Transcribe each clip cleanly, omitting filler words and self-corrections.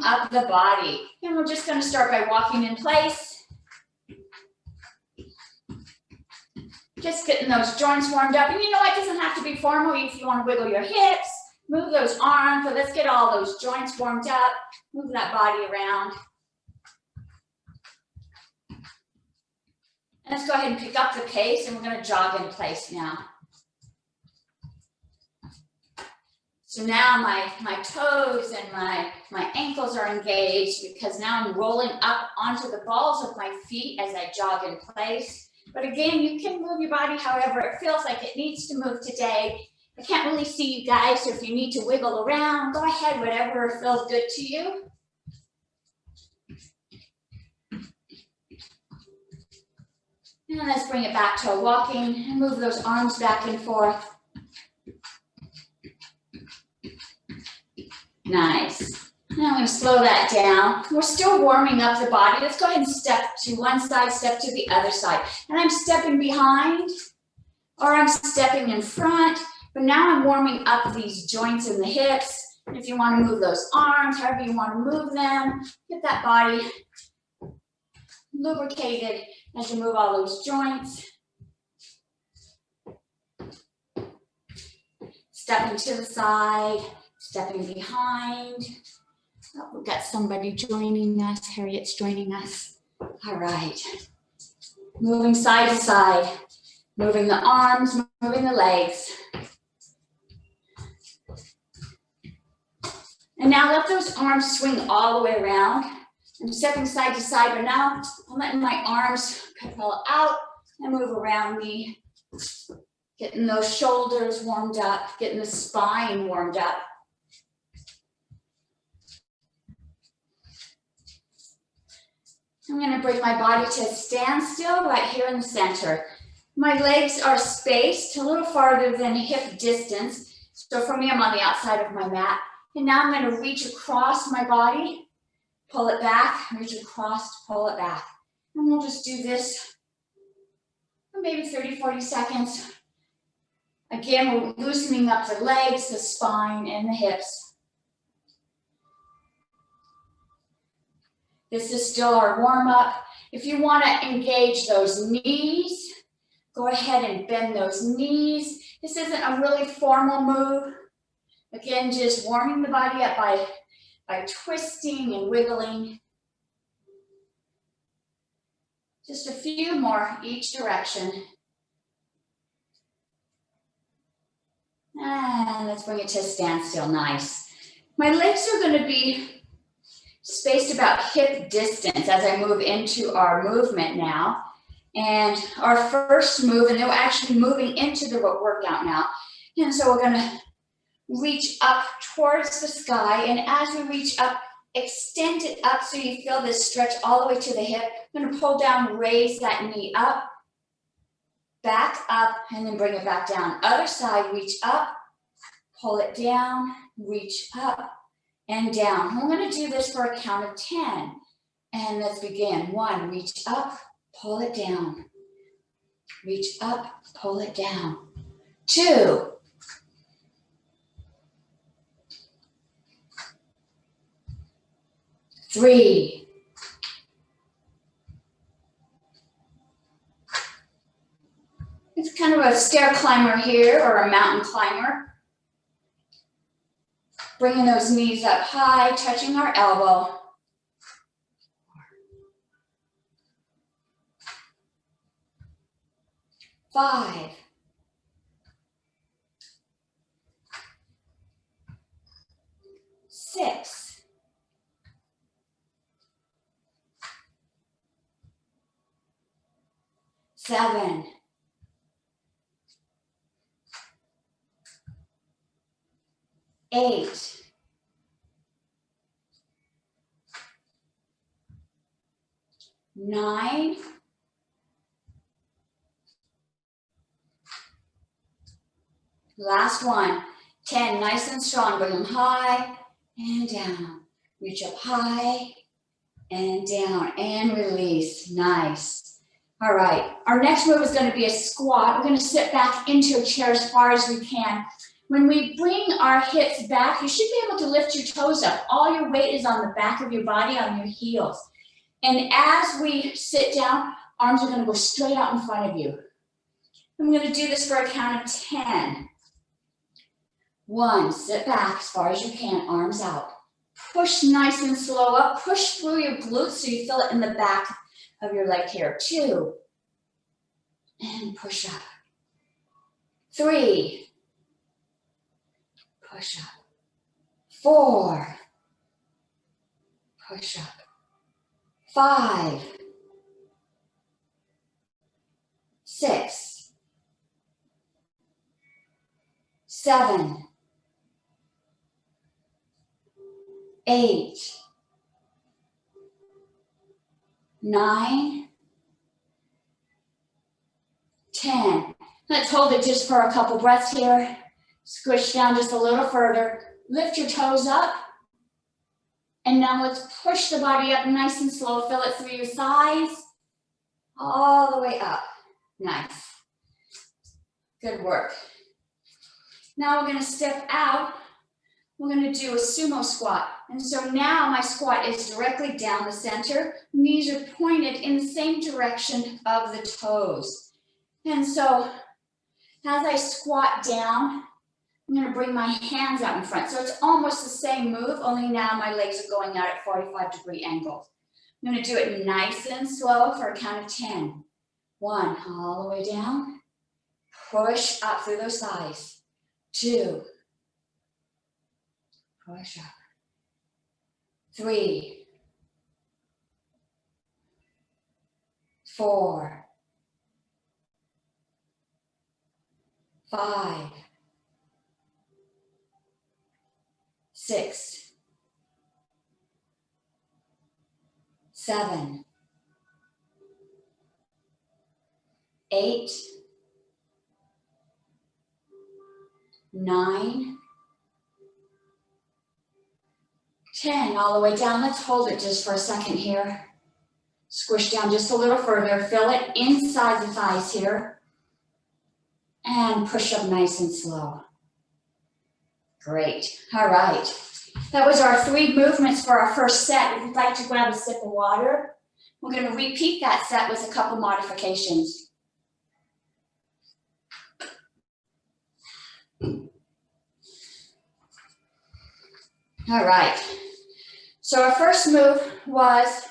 up the body. And we're just going to start by walking in place. Just getting those joints warmed up. And you know what, it doesn't have to be formal. If you want to wiggle your hips, move those arms, but let's get all those joints warmed up. Move that body around. And let's go ahead and pick up the pace, and we're going to jog in place now. So now my toes and my ankles are engaged because now I'm rolling up onto the balls of my feet as I jog in place. But again, you can move your body however it feels like it needs to move today. I can't really see you guys, so if you need to wiggle around, go ahead, whatever feels good to you. And let's bring it back to a walking and move those arms back and forth. Nice. Now I'm going to slow that down. We're still warming up the body. Let's go ahead and step to one side, step to the other side. And I'm stepping behind or I'm stepping in front, but now I'm warming up these joints in the hips. And if you want to move those arms, however you want to move them, get that body lubricated as you move all those joints. Stepping to the side, stepping behind. Oh, we've got somebody joining us. Harriet's joining us. All right. Moving side to side, moving the arms, moving the legs. And now let those arms swing all the way around. I'm stepping side to side, but now I'm letting my arms propel out and move around me. Getting those shoulders warmed up, getting the spine warmed up. I'm going to bring my body to a standstill right here in the center. My legs are spaced a little farther than hip distance. So for me, I'm on the outside of my mat. And now I'm going to reach across my body, pull it back, reach across, pull it back. And we'll just do this for maybe 30, 40 seconds. Again, we're loosening up the legs, the spine, and the hips. This is still our warm-up. If you want to engage those knees, go ahead and bend those knees. This isn't a really formal move. Again, just warming the body up by twisting and wiggling. Just a few more each direction. And let's bring it to a standstill. Nice. My legs are going to be spaced about hip distance as I move into our movement now. And our first move, and then we're actually moving into the workout now. And so we're going to reach up towards the sky. And as we reach up, extend it up so you feel this stretch all the way to the hip. I'm going to pull down, raise that knee up, back up, and then bring it back down. Other side, reach up, pull it down, reach up, and down. I'm going to do this for a count of 10. And let's begin. 1, reach up, pull it down. Reach up, pull it down. 2. 3. 4. It's kind of a stair climber here or a mountain climber. Bringing those knees up high, touching our elbow. 5. 6. 7. 8. 9. 10. Nice and strong. Bring them high and down. Reach up high and down and release. Nice. All right. Our next move is going to be a squat. We're going to sit back into a chair as far as we can. When we bring our hips back, you should be able to lift your toes up. All your weight is on the back of your body, on your heels. And as we sit down, arms are gonna go straight out in front of you. I'm gonna do this for a count of 10. 1, sit back as far as you can, arms out. Push nice and slow up, push through your glutes so you feel it in the back of your leg here. 2, and push up. 3, push up. 4, push up. 5, 6, 7, 8, 9, 10. Let's hold it just for a couple breaths here. Squish down just a little further. Lift your toes up. And now let's push the body up nice and slow. Feel it through your thighs. All the way up. Nice. Good work. Now we're going to step out. We're going to do a sumo squat. And so now my squat is directly down the center. Knees are pointed in the same direction of the toes. And so as I squat down, I'm going to bring my hands out in front. So it's almost the same move, only now my legs are going out at 45-degree angles. I'm going to do it nice and slow for a count of 10. 1, all the way down. Push up through those thighs. 2, push up. 3, 4, 5, 6, 7, 8, 9, 10, all the way down. Let's hold it just for a second here. Squish down just a little further. Feel it inside the thighs here. And push up nice and slow. Great. All right. That was our 3 movements for our first set. If you'd like to grab a sip of water, we're going to repeat that set with a couple modifications. All right. So our first move was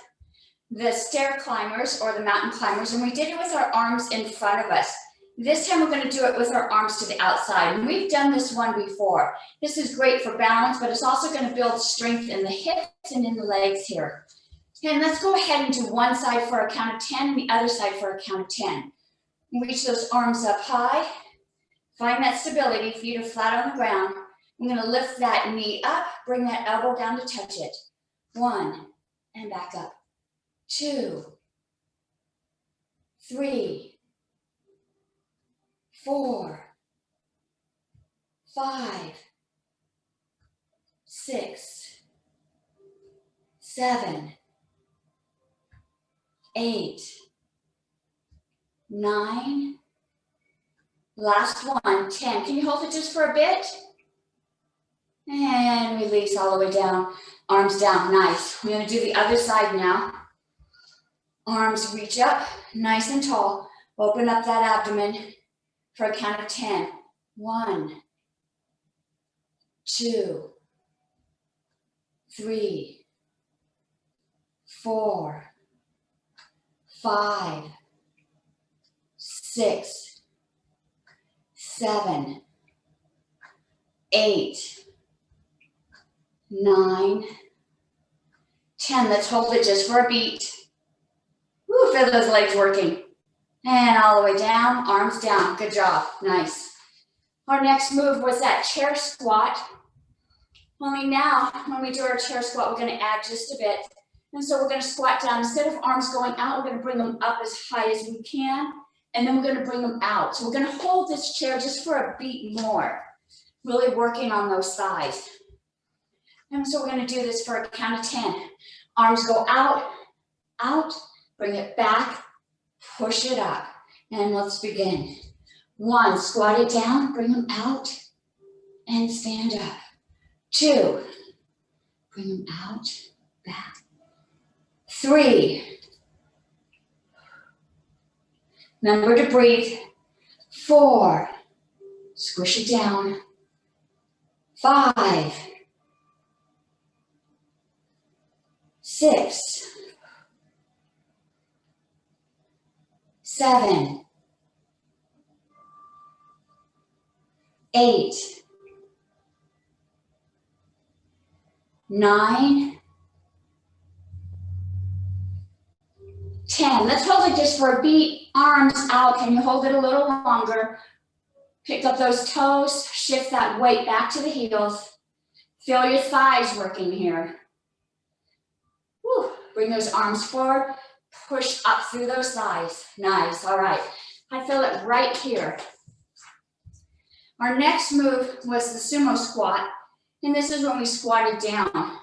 the stair climbers or the mountain climbers, and we did it with our arms in front of us. This time we're going to do it with our arms to the outside, and we've done this one before. This is great for balance, but it's also going to build strength in the hips and in the legs here. And let's go ahead and do one side for a count of 10 and the other side for a count of 10. Reach those arms up high. Find that stability, feet are flat on the ground. I'm going to lift that knee up, bring that elbow down to touch it. 1, and back up. 2, 3, 4, 5, 6, 7, 8, 9, last one, 10. Can you hold it just for a bit? And release all the way down, arms down, nice. We're going to do the other side now. Arms reach up, nice and tall. Open up that abdomen for a count of 10. 1, 2, 3, 4, 5, 6, 7, 8, 9, 10. Let's hold it just for a beat. Woo, feel those legs working. And all the way down, arms down. Good job. Nice. Our next move was that chair squat. Only now, when we do our chair squat, we're going to add just a bit. And so we're going to squat down. Instead of arms going out, we're going to bring them up as high as we can. And then we're going to bring them out. So we're going to hold this chair just for a beat more. Really working on those thighs. And so we're going to do this for a count of 10. Arms go out, out, bring it back, push it up. And let's begin. 1, squat it down, bring them out. and stand up. 2, bring them out, back. 3, remember to breathe. 4, squish it down. 5, 6, 7, 8, 9, 10. Let's hold it just for a beat. Arms out. Can you hold it a little longer? Pick up those toes. Shift that weight back to the heels. Feel your thighs working here. Whew. Bring those arms forward. Push up through those thighs. Nice. All right. I feel it right here. Our next move was the sumo squat. And this is when we squatted down.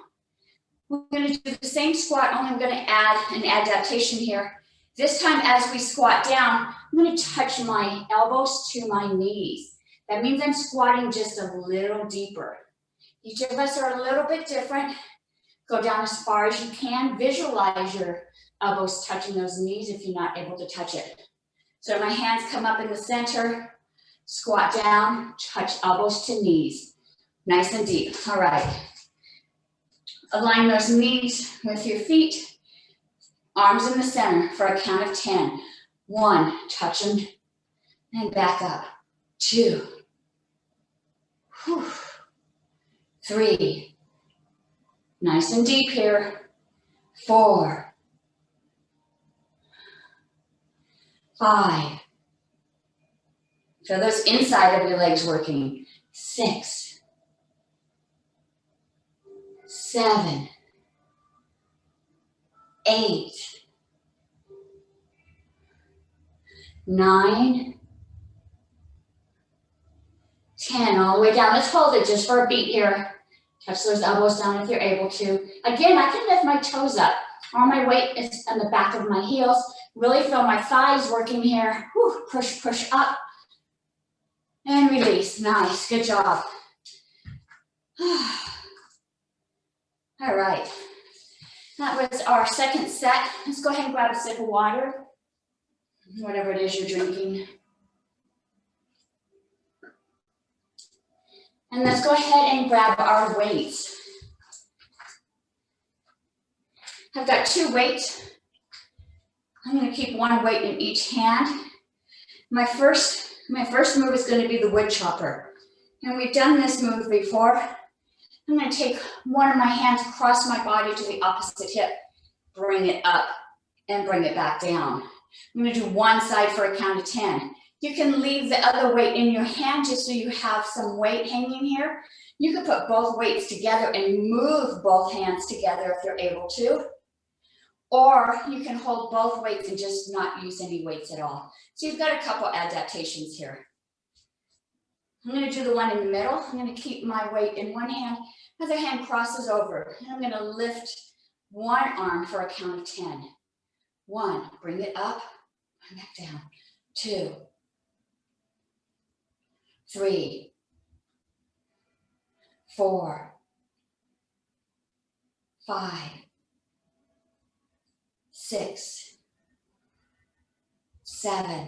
We're going to do the same squat, only I'm going to add an adaptation here. This time as we squat down, I'm going to touch my elbows to my knees. That means I'm squatting just a little deeper. Each of us are a little bit different. Go down as far as you can. Visualize your elbows touching those knees if you're not able to touch it. So my hands come up in the center, squat down, touch elbows to knees. Nice and deep. All right. Align those knees with your feet. Arms in the center for a count of 10. 1, touch them, and back up. 2, 3, nice and deep here. 4, 5, feel those inside of your legs working. 6, 7, 8, 9, 10, all the way down. Let's hold it just for a beat here. Touch those elbows down if you're able to. Again, I can lift my toes up. All my weight is on the back of my heels. Really feel my thighs working here. Whew, push, push up. And release. Nice. Good job. All right. That was our second set. Let's go ahead and grab a sip of water. Whatever it is you're drinking. And let's go ahead and grab our weights. I've got 2 weights. I'm going to keep 1 weight in each hand. My first move is going to be the wood chopper. And we've done this move before. I'm going to take one of my hands across my body to the opposite hip, bring it up, and bring it back down. I'm going to do one side for a count of 10. You can leave the other weight in your hand just so you have some weight hanging here. You can put both weights together and move both hands together if you're able to. Or you can hold both weights and just not use any weights at all. So you've got a couple adaptations here. I'm going to do the one in the middle. I'm going to keep my weight in one hand. Other hand crosses over. And I'm going to lift one arm for a count of 10. 1, bring it up, bring it down. 2, 3, 4, 5, 6, 7.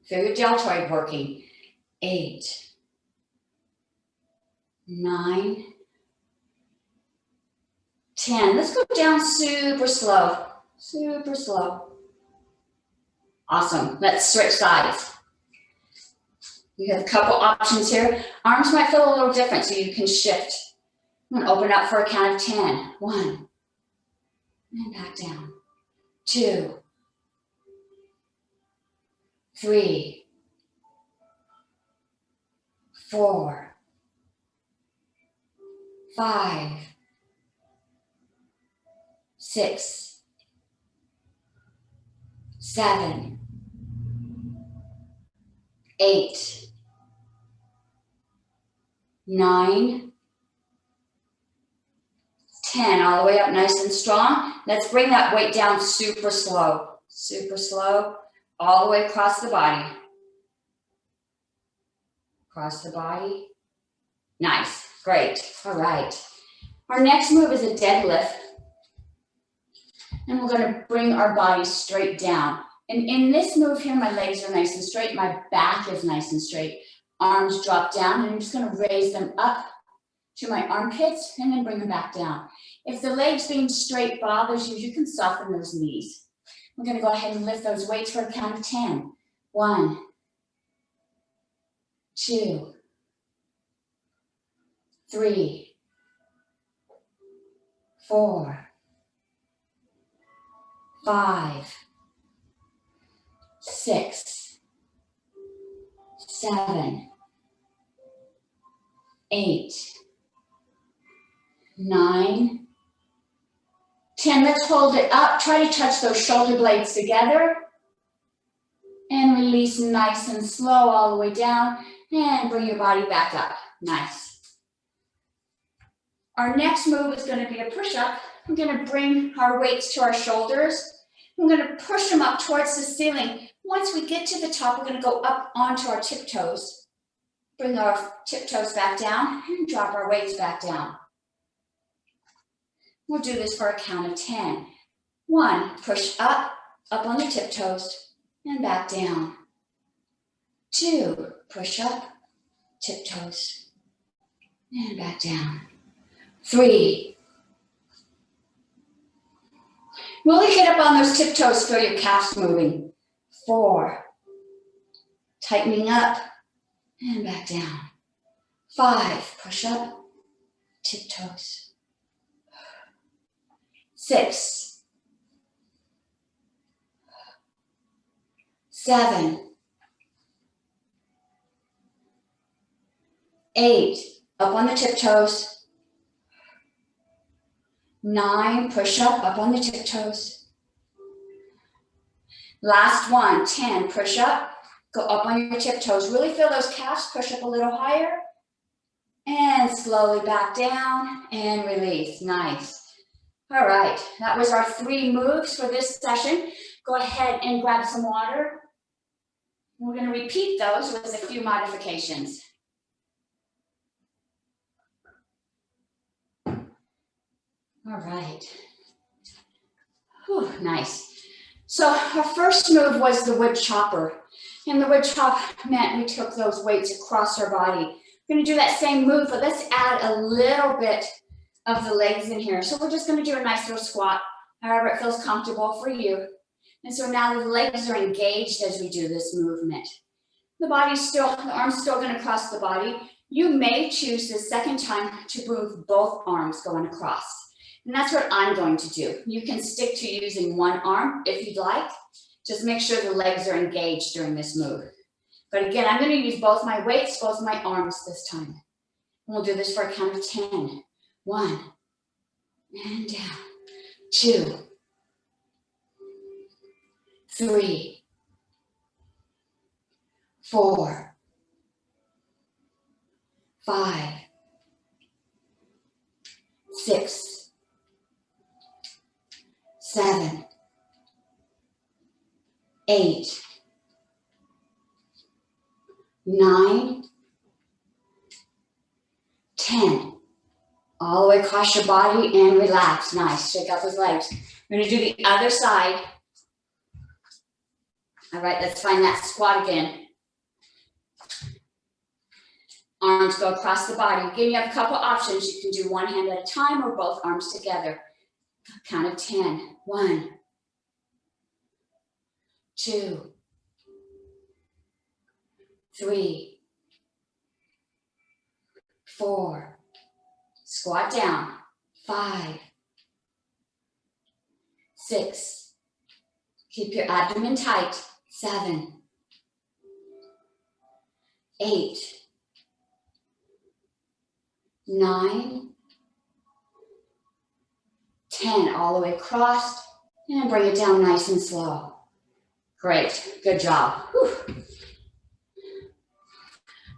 Feel your deltoid working. 8, 9, 10. Let's go down super slow. Super slow. Awesome. Let's switch sides. You have a couple options here. Arms might feel a little different, so you can shift. I'm going to open up for a count of 10. 1, and back down. 2, 3, 4, 5, 6, 7, 8, 9, 10, all the way up nice and strong. Let's bring that weight down super slow, all the way across the body. across the body. Nice, great, all right. Our next move is a deadlift. And we're gonna bring our body straight down. And in this move here, my legs are nice and straight, my back is nice and straight. Arms drop down, and I'm just gonna raise them up to my armpits and then bring them back down. If the legs being straight bothers you, you can soften those knees. We're gonna go ahead and lift those weights for a count of 10. 1, 2, 3, 4, 5, 6, 7, 8, 9, 10. Let's hold it up. Try to touch those shoulder blades together. And release nice and slow all the way down. And bring your body back up. Nice. Our next move is going to be a push-up. We're going to bring our weights to our shoulders. We're going to push them up towards the ceiling. Once we get to the top, we're going to go up onto our tiptoes. Bring our tiptoes back down and drop our weights back down. We'll do this for a count of 10. 1, push up on the tiptoes and back down. 2, push up, tiptoes and back down. 3, really get up on those tiptoes, feel your calves moving. 4, tightening up and back down. 5, push up, tiptoes. 6, 7, 8, up on the tiptoes. 9, push up on the tiptoes. Last one, 10, push up, go up on your tiptoes. Really feel those calves push up a little higher. And slowly back down and release. Nice. All right, that was our 3 moves for this session. Go ahead and grab some water. We're going to repeat those with a few modifications. All right. Whew, nice. So our first move was the wood chopper. And the wood chop meant we took those weights across our body. We're going to do that same move, but let's add a little bit of the legs in here. So we're just going to do a nice little squat, however it feels comfortable for you. And so now the legs are engaged as we do this movement. The arm's still going to cross the body. You may choose the second time to move both arms going across. And that's what I'm going to do. You can stick to using one arm if you'd like. Just make sure the legs are engaged during this move. But again, I'm going to use both my weights, both my arms this time. And we'll do this for a count of 10. 1, and down. 2, 3, 4, 5, 6, 7, 8, 9, 10. All the way across your body and relax. Nice. Shake out those legs. We're going to do the other side. All right, let's find that squat again. Arms go across the body. Again, you have a couple options. You can do one hand at a time or both arms together. Count of 10. 1, 2, 3, 4. Squat down. 5, 6. Keep your abdomen tight. 7, 8, 9, 10. All the way across. And bring it down nice and slow. Great. Good job. Whew.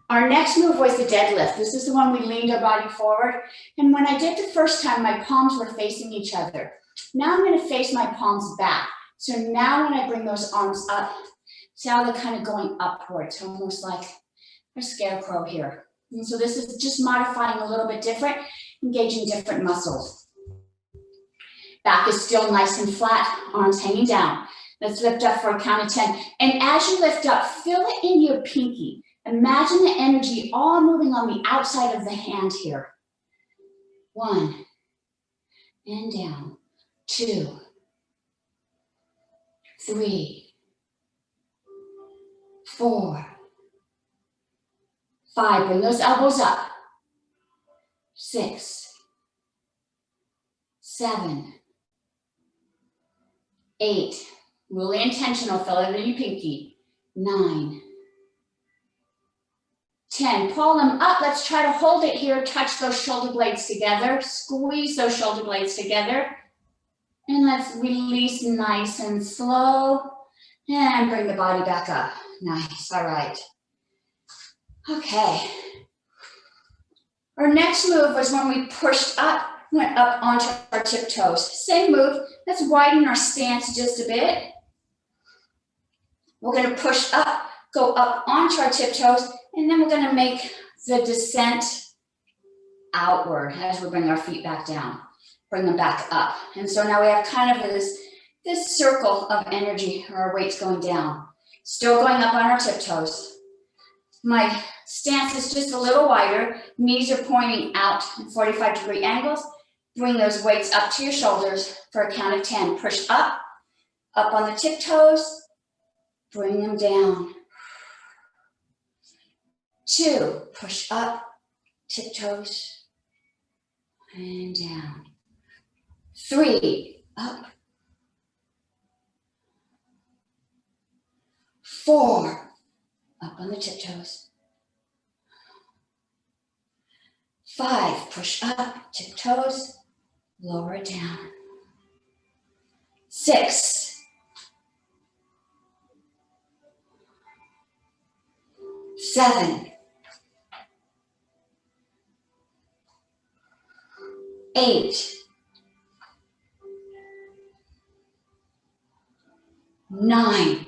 Our next move was the deadlift. This is the one we leaned our body forward. And when I did the first time, my palms were facing each other. Now I'm going to face my palms back. So now when I bring those arms up, see how they're kind of going upwards, almost like or scarecrow here. And so this is just modifying a little bit different, engaging different muscles. Back is still nice and flat, arms hanging down. Let's lift up for a count of 10. And as you lift up, feel it in your pinky. Imagine the energy all moving on the outside of the hand here. 1, and down. 2, 3, 4, 5. Bring those elbows up. 6, 7, 8. Really intentional, feel it in your pinky. 9, 10. Pull them up. Let's try to hold it here. Touch those shoulder blades together. Squeeze those shoulder blades together. And let's release nice and slow. And bring the body back up. Nice. All right. Okay. Our next move was when we pushed up, went up onto our tiptoes. Same move. Let's widen our stance just a bit. We're going to push up, go up onto our tiptoes, and then we're going to make the descent outward as we bring our feet back down. Bring them back up. And so now we have kind of this circle of energy, or our weights going down. Still going up on our tiptoes. My stance is just a little wider. Knees are pointing out in 45-degree angles. Bring those weights up to your shoulders for a count of 10. Push up, up on the tiptoes. Bring them down. 2, push up, tiptoes, and down. 3, up. 4, up on the tiptoes. 5, push up, tiptoes, lower it down. 6, 7, 8, 9,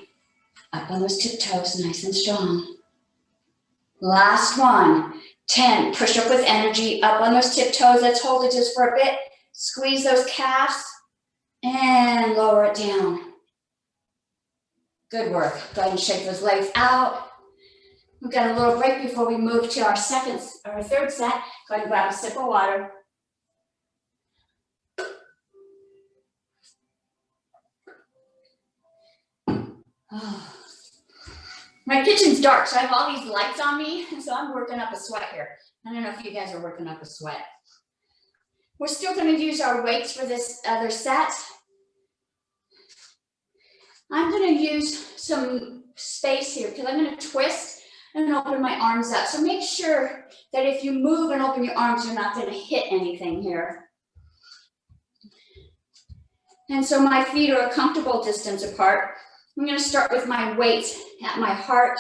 up on those tiptoes, nice and strong. Last one, 10, push up with energy, up on those tiptoes. Let's hold it just for a bit. Squeeze those calves and lower it down. Good work. Go ahead and shake those legs out. We've got a little break before we move to our third set. Go ahead and grab a sip of water. Oh. My kitchen's dark, so I have all these lights on me, and so I'm working up a sweat here. I don't know if you guys are working up a sweat. We're still going to use our weights for this other set. I'm going to use some space here because I'm going to twist and open my arms up. So make sure that if you move and open your arms, you're not going to hit anything here. And so my feet are a comfortable distance apart. I'm going to start with my weight at my heart,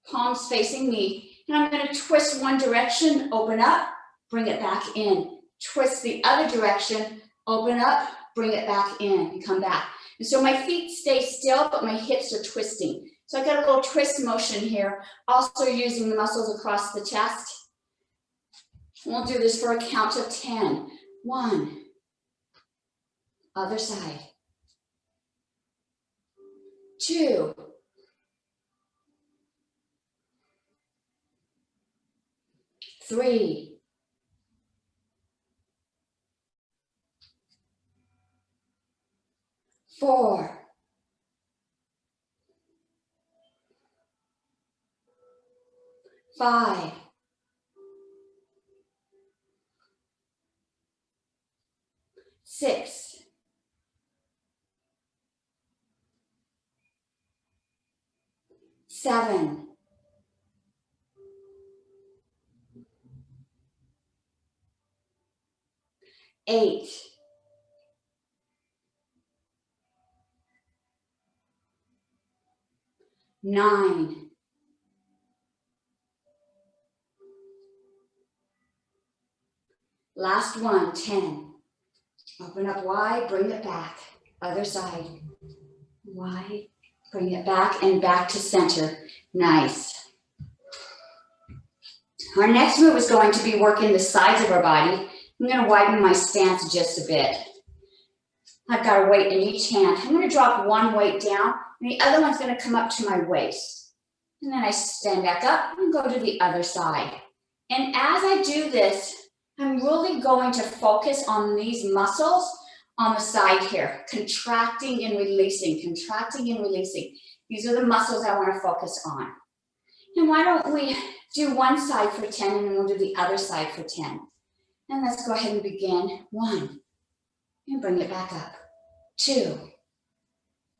palms facing me. And I'm going to twist one direction, open up, bring it back in. Twist the other direction, open up, bring it back in, and come back. And so my feet stay still, but my hips are twisting. So I got a little twist motion here, also using the muscles across the chest. And we'll do this for a count of 10. 1, other side. 2, 3, 4, 5, 6, 7, 8, 9, last one, 10. Open up wide, bring it back. Other side. Wide, bring it back and back to center. Nice. Our next move is going to be working the sides of our body. I'm going to widen my stance just a bit. I've got a weight in each hand. I'm going to drop one weight down, and the other one's going to come up to my waist. And then I stand back up and go to the other side. And as I do this, I'm really going to focus on these muscles on the side here, contracting and releasing, contracting and releasing. These are the muscles I want to focus on. And why don't we do one side for 10 and then we'll do the other side for 10. And let's go ahead and begin. 1, and bring it back up. 2,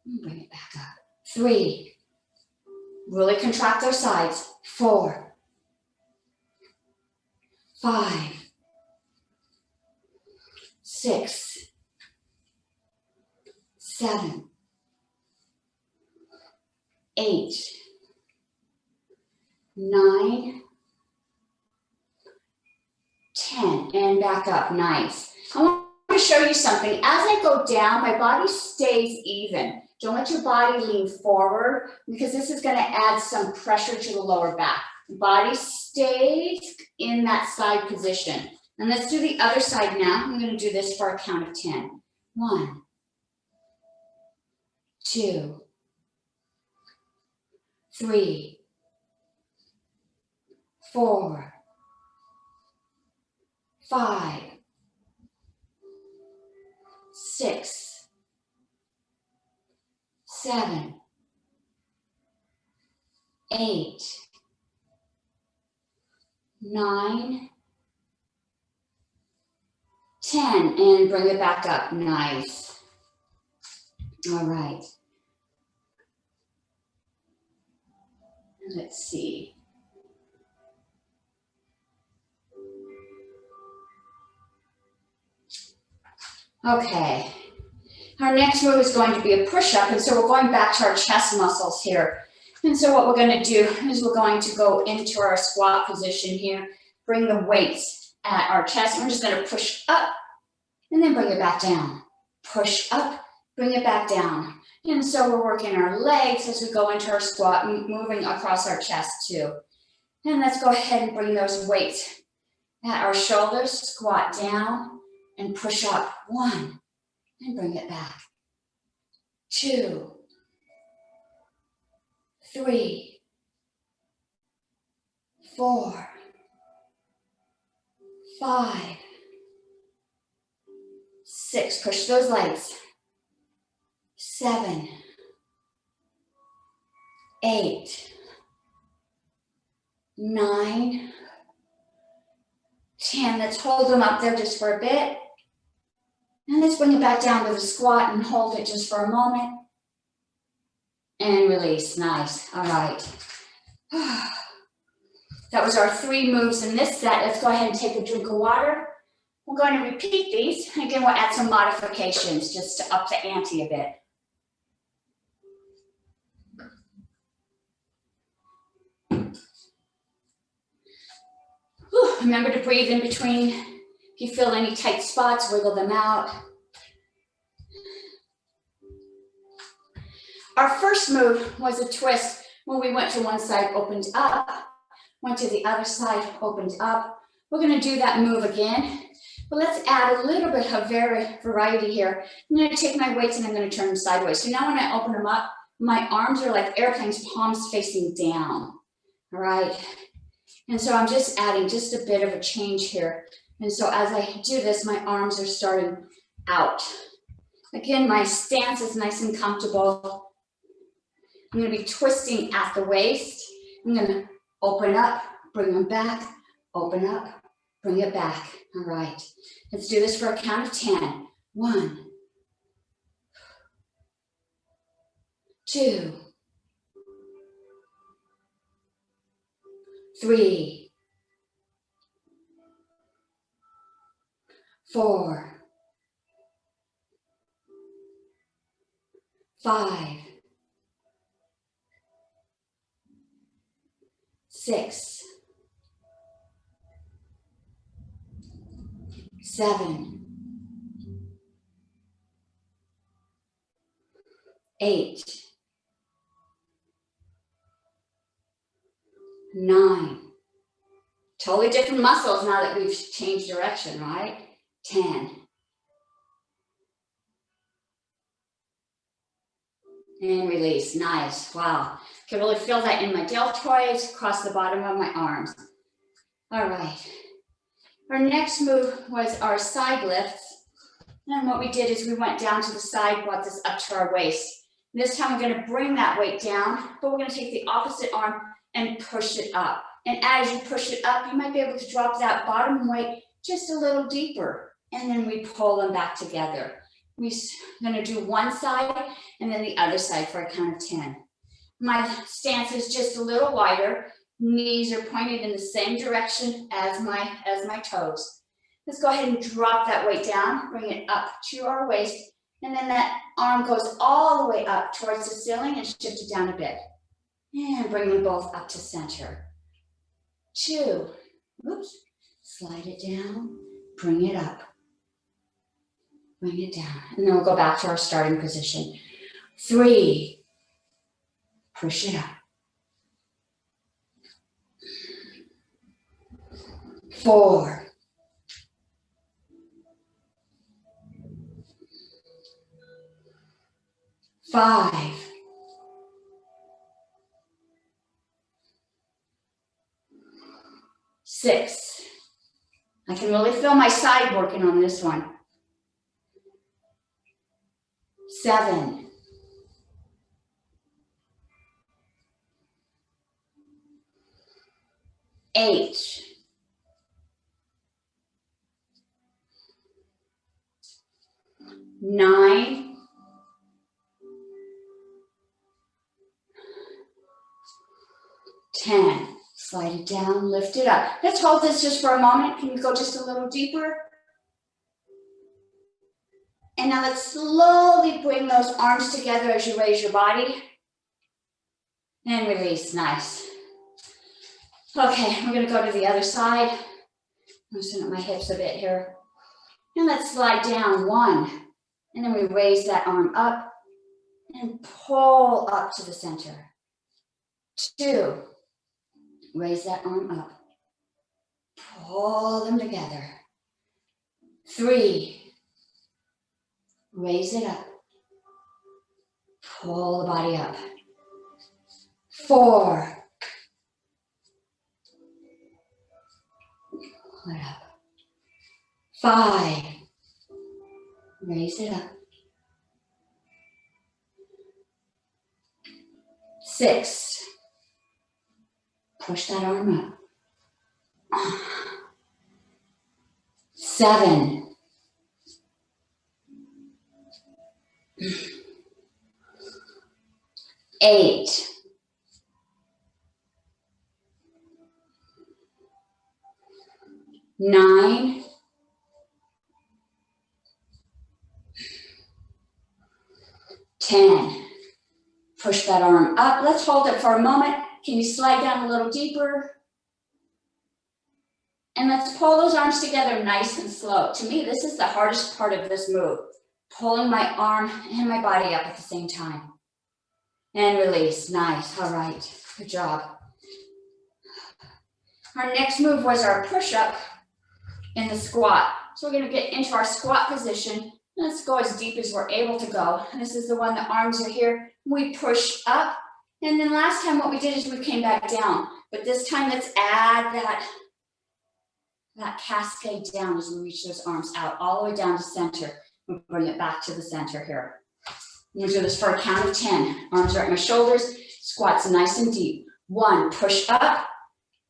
and bring it back up. 3, really contract those sides. 4, 5, 6, 7, 8, 9, 10, and back up. Nice. I want to show you something. As I go down, my body stays even. Don't let your body lean forward because this is going to add some pressure to the lower back. The body stays in that side position. And let's do the other side now. I'm going to do this for a count of 10. 1, 2, 3, 4, 5, 6, 7, 8, 9, 10, and bring it back up. Nice. All right. Let's see. Okay. Our next move is going to be a push-up, and so we're going back to our chest muscles here. And so what we're going to do is we're going to go into our squat position here, bring the weights at our chest, and we're just going to push up and then bring it back down. Push up, bring it back down. And so we're working our legs as we go into our squat, moving across our chest too. And let's go ahead and bring those weights at our shoulders, squat down and push up. 1, and bring it back. 2, 3, 4, 5, 6, push those legs. 7, 8, 9, 10. Let's hold them up there just for a bit. And let's bring it back down to the squat and hold it just for a moment. And release. Nice. All right. That was our 3 moves in this set. Let's go ahead and take a drink of water. We're going to repeat these. Again, we'll add some modifications just to up the ante a bit. Remember to breathe in between. If you feel any tight spots, wiggle them out. Our first move was a twist when we went to one side, opened up, went to the other side, opened up. We're going to do that move again, but let's add a little bit of variety here. I'm going to take my weights and I'm going to turn them sideways. So now when I open them up, my arms are like airplanes, palms facing down. All right. And so I'm just adding just a bit of a change here. And so as I do this, my arms are starting out. Again, my stance is nice and comfortable. I'm going to be twisting at the waist. I'm going to open up, bring them back, open up, bring it back. All right. Let's do this for a count of 10. 1, 2, 3, 4, 5, 6, 7, 8, 9, Totally different muscles now that we've changed direction, right? 10. And release, nice, wow. Can really feel that in my deltoids, across the bottom of my arms. All right. Our next move was our side lifts. And what we did is we went down to the side, brought this up to our waist. This time we're gonna bring that weight down, but we're gonna take the opposite arm and push it up. And as you push it up, you might be able to drop that bottom weight just a little deeper. And then we pull them back together. We're gonna do one side and then the other side for a count of 10. My stance is just a little wider. Knees are pointed in the same direction as my toes. Let's go ahead and drop that weight down, bring it up to our waist, and then that arm goes all the way up towards the ceiling and shift it down a bit. And bring them both up to center. 2, oops, slide it down, bring it up, bring it down, and then we'll go back to our starting position. 3, push it up. 4, 5, 6. I can really feel my side working on this one. 7, 8, 9, 10. Slide it down, lift it up. Let's hold this just for a moment. Can you go just a little deeper? And now let's slowly bring those arms together as you raise your body. And release, nice. Okay, we're gonna go to the other side. Loosen up my hips a bit here. And let's slide down 1. And then we raise that arm up and pull up to the center. 2, raise that arm up. Pull them together. 3, raise it up. Pull the body up. 4, pull it up. 5, raise it up. 6, push that arm up. 7, 8, 9, 10. Push that arm up. Let's hold it for a moment. Can you slide down a little deeper? And let's pull those arms together nice and slow. To me, this is the hardest part of this move. Pulling my arm and my body up at the same time. And release, nice, all right, good job. Our next move was our push-up in the squat. So we're gonna get into our squat position. Let's go as deep as we're able to go. And this is the one, the arms are here. We push up. And then last time what we did is we came back down. But this time let's add that cascade down as we reach those arms out, all the way down to center. We'll bring it back to the center here. We'll do this for a count of 10. Arms are at my shoulders, squats nice and deep. 1, push up.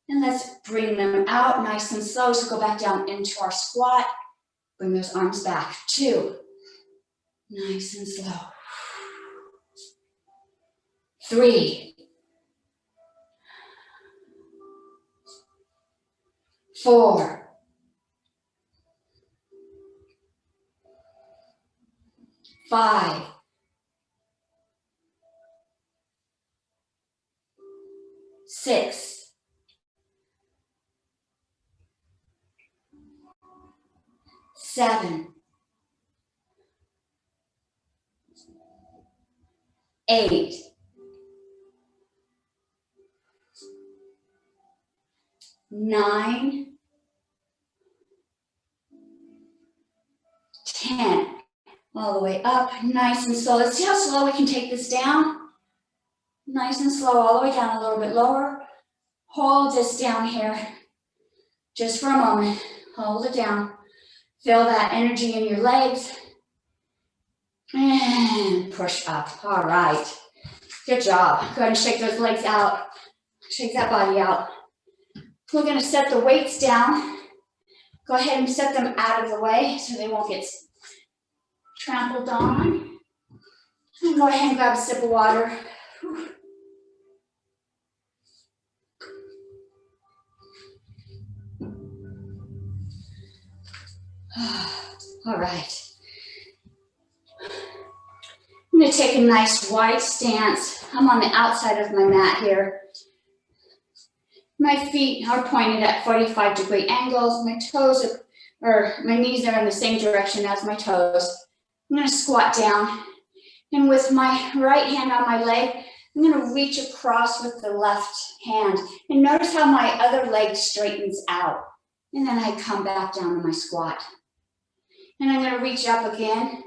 And let's bring them out nice and slow. So go back down into our squat. Bring those arms back. 2, nice and slow. 3, 4, 5, 6, 7, 8, 9, 10. All the way up, nice and slow. Let's see how slow we can take this down. Nice and slow, all the way down, a little bit lower. Hold this down here just for a moment. Hold it down. Feel that energy in your legs. And push up. All right. Good job. Go ahead and shake those legs out. Shake that body out. We're going to set the weights down. Go ahead and set them out of the way so they won't get trampled on. And go ahead and grab a sip of water. Whew. All right. I'm going to take a nice wide stance. I'm on the outside of my mat here. My feet are pointed at 45-degree angles. My toes my knees are in the same direction as my toes. I'm going to squat down. And with my right hand on my leg, I'm going to reach across with the left hand. And notice how my other leg straightens out. And then I come back down to my squat. And I'm going to reach up again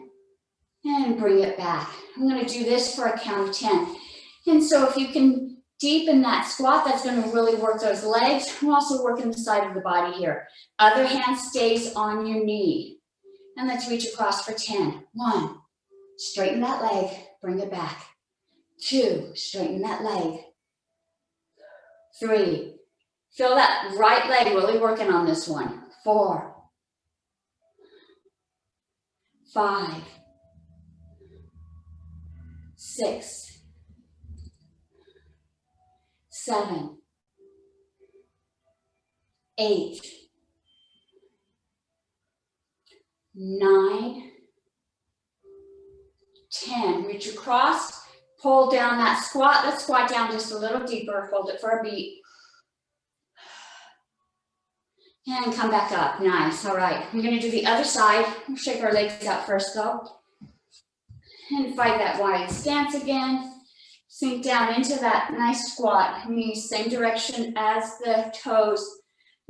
and bring it back. I'm going to do this for a count of 10. And so if you can deepen that squat, that's going to really work those legs. I'm also working the side of the body here. Other hand stays on your knee. And let's reach across for 10. 1, straighten that leg, bring it back. 2, straighten that leg. 3, feel that right leg really working on this one. 4, 5, 6, 7, 8, 9, 10. Reach across, pull down that squat. Let's squat down just a little deeper. Hold it for a beat. And come back up. Nice. All right. We're going to do the other side. We'll shake our legs out first, though. And find that wide stance again. Sink down into that nice squat. Knees same direction as the toes.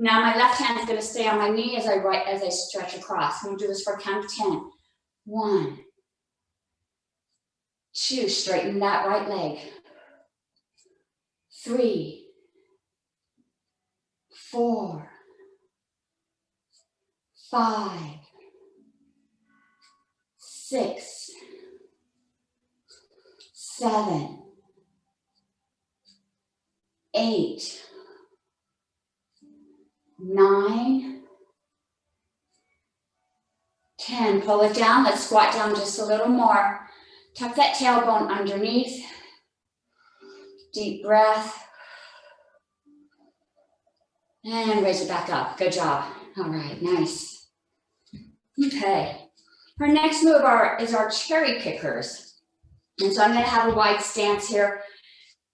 Now my left hand is going to stay on my knee as I stretch across. I'm going to do this for a count of 10. 1, 2, straighten that right leg. 3, 4, 5, 6, 7, 8, 9, 10. Pull it down. Let's squat down just a little more. Tuck that tailbone underneath. Deep breath. And raise it back up. Good job. All right, nice. Okay. Our next move is our cherry kickers. And so I'm going to have a wide stance here.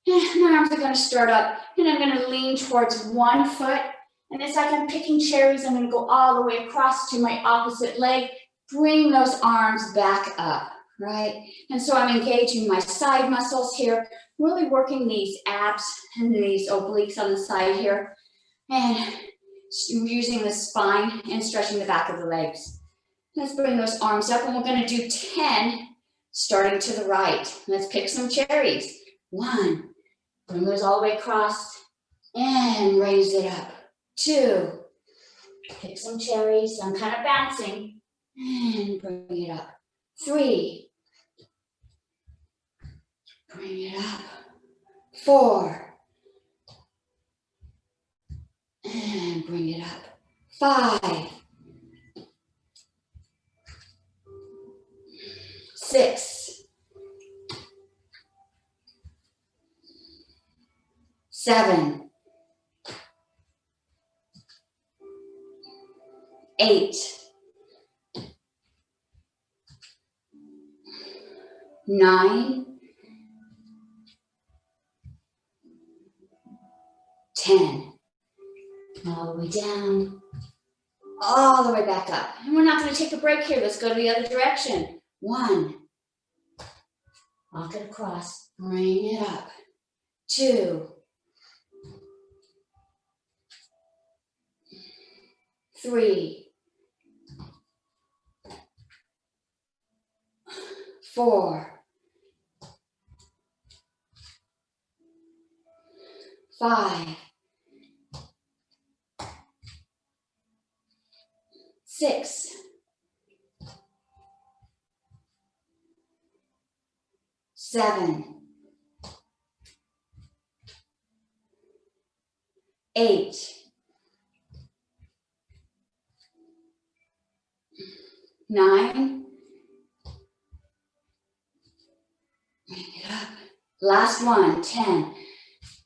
My arms are going to start up, and I'm going to lean towards one foot. And it's like I'm picking cherries. I'm going to go all the way across to my opposite leg. Bring those arms back up, right? And so I'm engaging my side muscles here, really working these abs and these obliques on the side here, and using the spine and stretching the back of the legs. Let's bring those arms up, and we're going to do 10, starting to the right. Let's pick some cherries. 1, bring those all the way across, and raise it up. 2, pick some cherries. I'm kind of bouncing, and bring it up. 3, bring it up. 4, and bring it up. 5, 6, 7, 8, 9, 10. All the way down, all the way back up. And we're not going to take a break here. Let's go to the other direction. 1, walk it across, bring it up. 2, 3, 4, 5, 6, 7, 8, 9, bring it up. Last one, 10.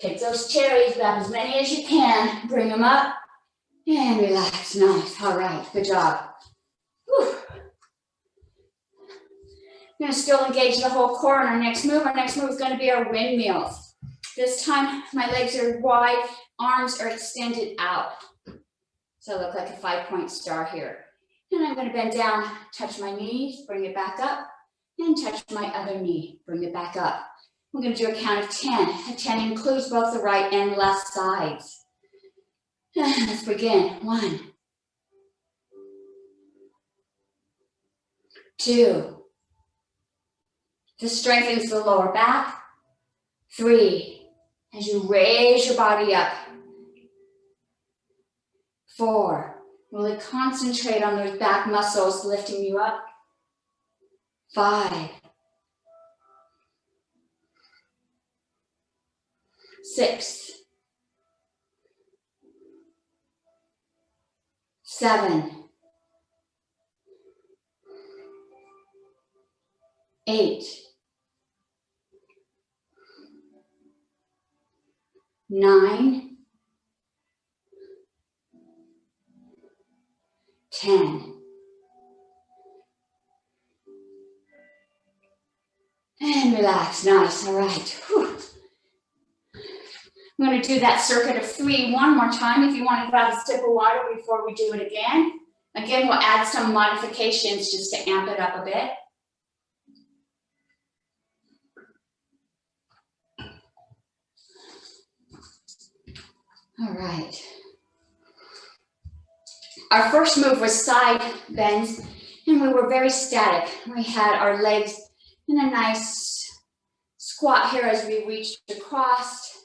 Pick those cherries, grab as many as you can, bring them up, and relax. Nice. All right, good job. Whew. I'm going to still engage the whole core in our next move. Our next move is going to be our windmills. This time, my legs are wide, arms are extended out. So I look like a 5-point star here. And I'm going to bend down, touch my knees, bring it back up, and touch my other knee, bring it back up. We're going to do a count of 10. A 10 includes both the right and left sides. Let's begin. 1, 2. This strengthens the lower back. 3, as you raise your body up. 4, really concentrate on those back muscles lifting you up. 5, 6, 7, 8, 9, 10. And relax. Nice. All right. Whew. I'm going to do that circuit of 3 one more time. If you want to grab a sip of water before we do it again. Again, we'll add some modifications just to amp it up a bit. All right. Our first move was side bends, and we were very static. We had our legs in a nice squat here as we reached across.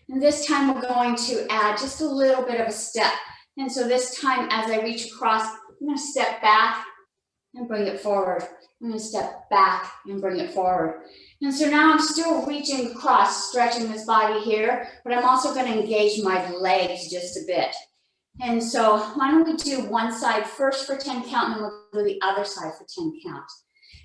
And this time we're going to add just a little bit of a step. And so this time as I reach across, I'm going to step back and bring it forward. I'm going to step back and bring it forward. And so now I'm still reaching across, stretching this body here, but I'm also going to engage my legs just a bit. And so why don't we do one side first for 10 count, and then we'll do the other side for 10 count.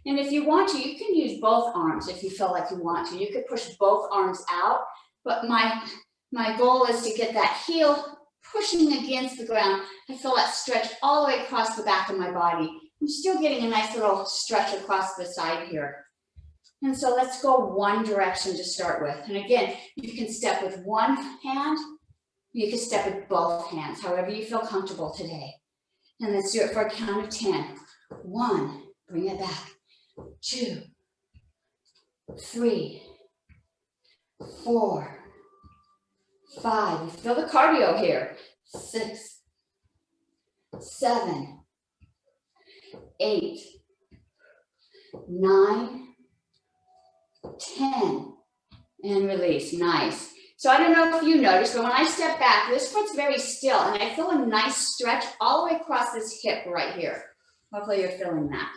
And if you want to, you can use both arms if you feel like you want to. You could push both arms out, but my goal is to get that heel pushing against the ground. I feel that stretch all the way across the back of my body. I'm still getting a nice little stretch across the side here. And so let's go one direction to start with. And again, you can step with one hand, you can step with both hands, however you feel comfortable today. And let's do it for a count of 10. 1, bring it back. 2, 3, 4, 5. Feel the cardio here. 6, 7, 8, 9, 10, and release. Nice. So I don't know if you noticed, but when I step back, this foot's very still, and I feel a nice stretch all the way across this hip right here. Hopefully you're feeling that.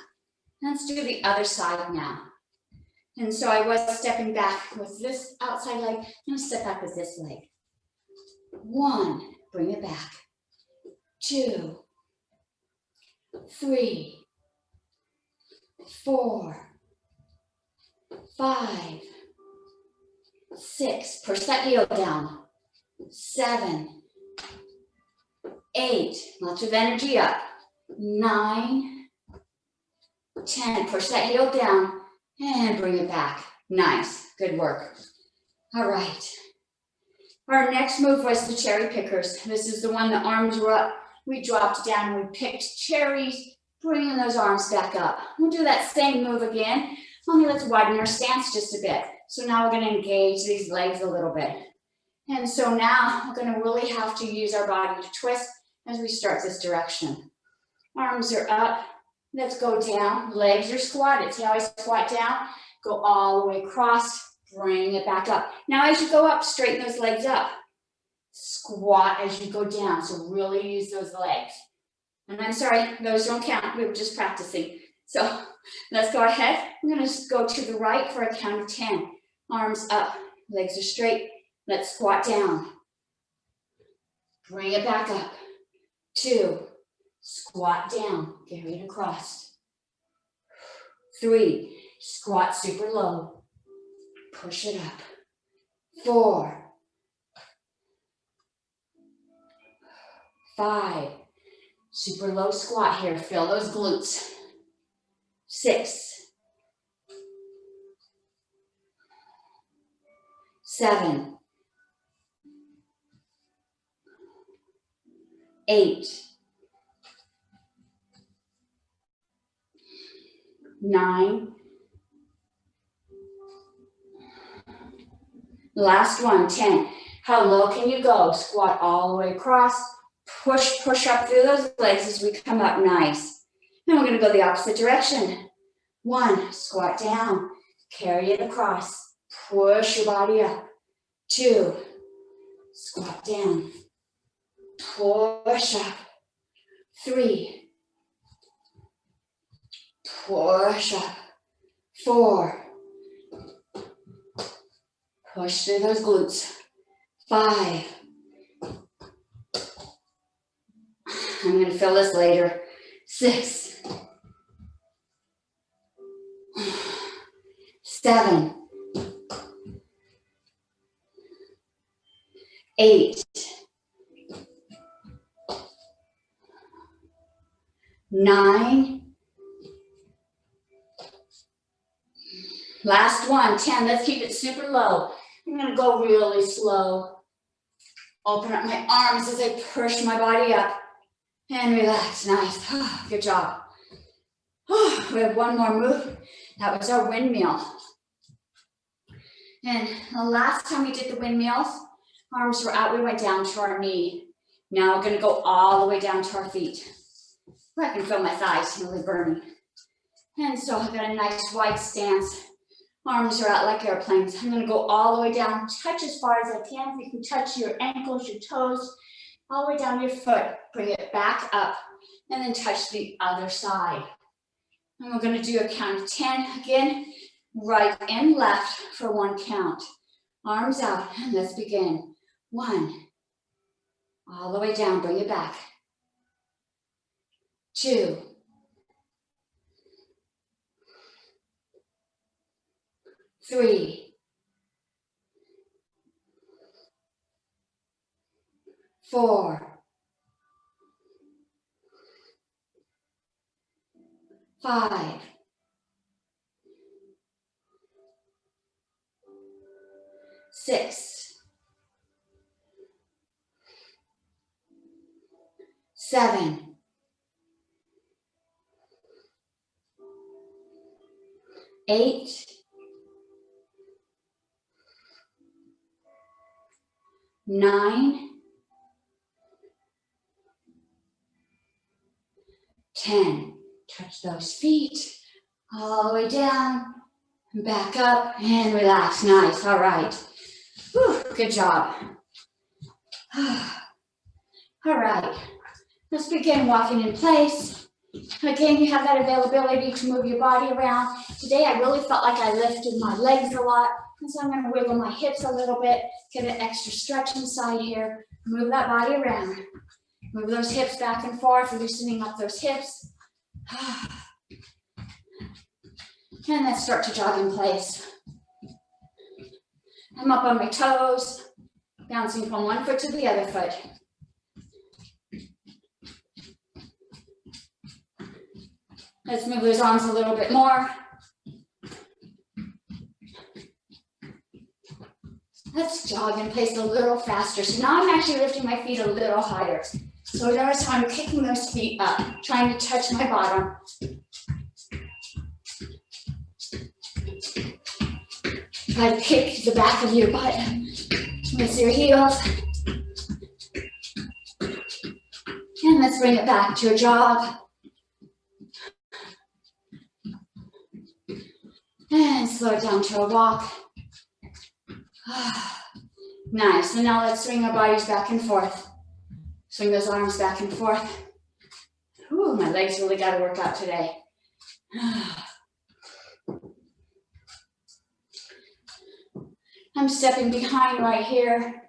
Let's do the other side now. And so I was stepping back with this outside leg. I'm going to step back with this leg. 1, bring it back. 2, 3, 4, 5, 6, push that heel down. 7, 8, lots of energy up. 9, 10, push that heel down and bring it back. Nice, good work. All right. Our next move was the cherry pickers. This is the one the arms were up. We dropped down and we picked cherries, bringing those arms back up. We'll do that same move again. Only let's widen our stance just a bit. So now we're going to engage these legs a little bit. And so now we're going to really have to use our body to twist. as we start this direction. Arms are up. Let's go down. Legs are squatted. See how I squat down? Go all the way across. Bring it back up. Now as you go up, straighten those legs up. Squat as you go down. So really use those legs. And I'm sorry, those don't count. We were just practicing. So let's go ahead. I'm going to go to the right for a count of 10. Arms up. Legs are straight. Let's squat down. Bring it back up. 2. Squat down. Carry it across. 3. Squat super low. Push it up. 4. 5. Super low squat here. Feel those glutes. 6. 7. 8. 9. Last one, 10. How low can you go? Squat all the way across. Push up through those legs as we come up. Nice. Now we're going to go the opposite direction. 1, squat down. Carry it across. Push your body up. 2, squat down. Push up. 3, push up. 4, push through those glutes. 5, I'm going to fill this later. 6, 7, 8, 9, last one, 10. Let's keep it super low. I'm going to go really slow. Open up my arms as I push my body up and relax. Nice. Good job. We have one more move. That was our windmill. And the last time we did the windmills, arms were out. We went down to our knee. Now we're going to go all the way down to our feet. I can feel my thighs really burning. And so I've got a nice wide stance. Arms are out like airplanes. I'm going to go all the way down, touch as far as I can. You can touch your ankles, your toes, all the way down your foot. Bring it back up and then touch the other side. And we're going to do a count of 10 again, right and left for 1 count. Arms out, and let's begin. 1, all the way down, bring it back. 2, 3, 4, 5, 6, 7, 8, 9, 10. Touch those feet all the way down, and back up, and relax. Nice. All right. Whew, good job. All right. Let's begin walking in place. Again, you have that availability to move your body around. Today, I really felt like I lifted my legs a lot, and so I'm going to wiggle my hips a little bit, get an extra stretch inside here, move that body around. Move those hips back and forth, loosening up those hips. And let's start to jog in place. I'm up on my toes, bouncing from one foot to the other foot. Let's move those arms a little bit more. Let's jog in place a little faster. So now I'm actually lifting my feet a little higher. So notice how I'm kicking those feet up, trying to touch my bottom. Try to kick the back of your butt with your heels. let's bring it back to a jog. And slow it down to a walk. Nice. And now let's swing our bodies back and forth. Swing those arms back and forth. Ooh, my legs really got to work out today. I'm stepping behind right here.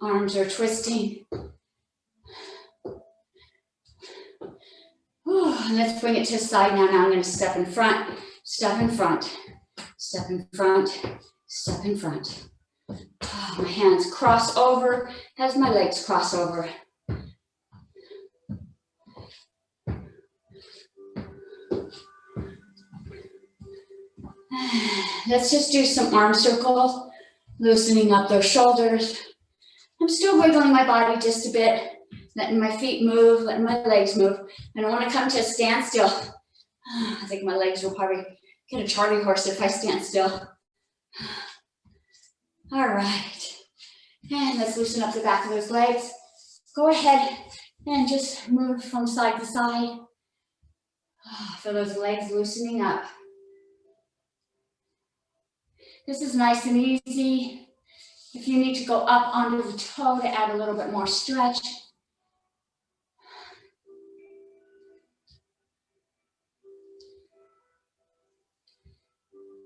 Arms are twisting. Ooh, let's bring it to the side now. Now I'm going to step in front, step in front, step in front, step in front. Oh, my hands cross over as my legs cross over. Let's just do some arm circles, loosening up those shoulders. I'm still wiggling my body just a bit, letting my feet move, letting my legs move. And I want to come to a standstill. I think my legs will probably get a Charlie horse if I stand still. All right. And let's loosen up the back of those legs. Go ahead and just move from side to side. Feel those legs loosening up. This is nice and easy. If you need to go up onto the toe to add a little bit more stretch.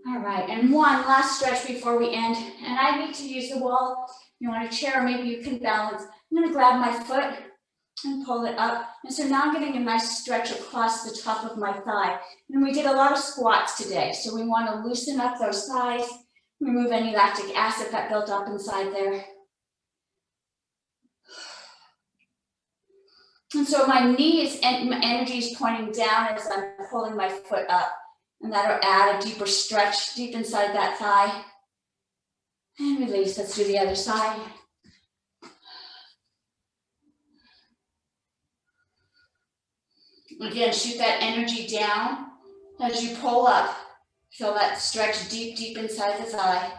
All right, and one last stretch before we end. And I need to use the wall. You want a chair, maybe you can balance. I'm gonna grab my foot and pull it up. And so now I'm getting a nice stretch across the top of my thigh. And we did a lot of squats today, so we want to loosen up those thighs, remove any lactic acid that built up inside there. And so my knees and my energy is pointing down as I'm pulling my foot up. And that'll add a deeper stretch deep inside that thigh. And release. Let's do the other side. Again, shoot that energy down as you pull up. Feel that stretch deep, deep inside the thigh.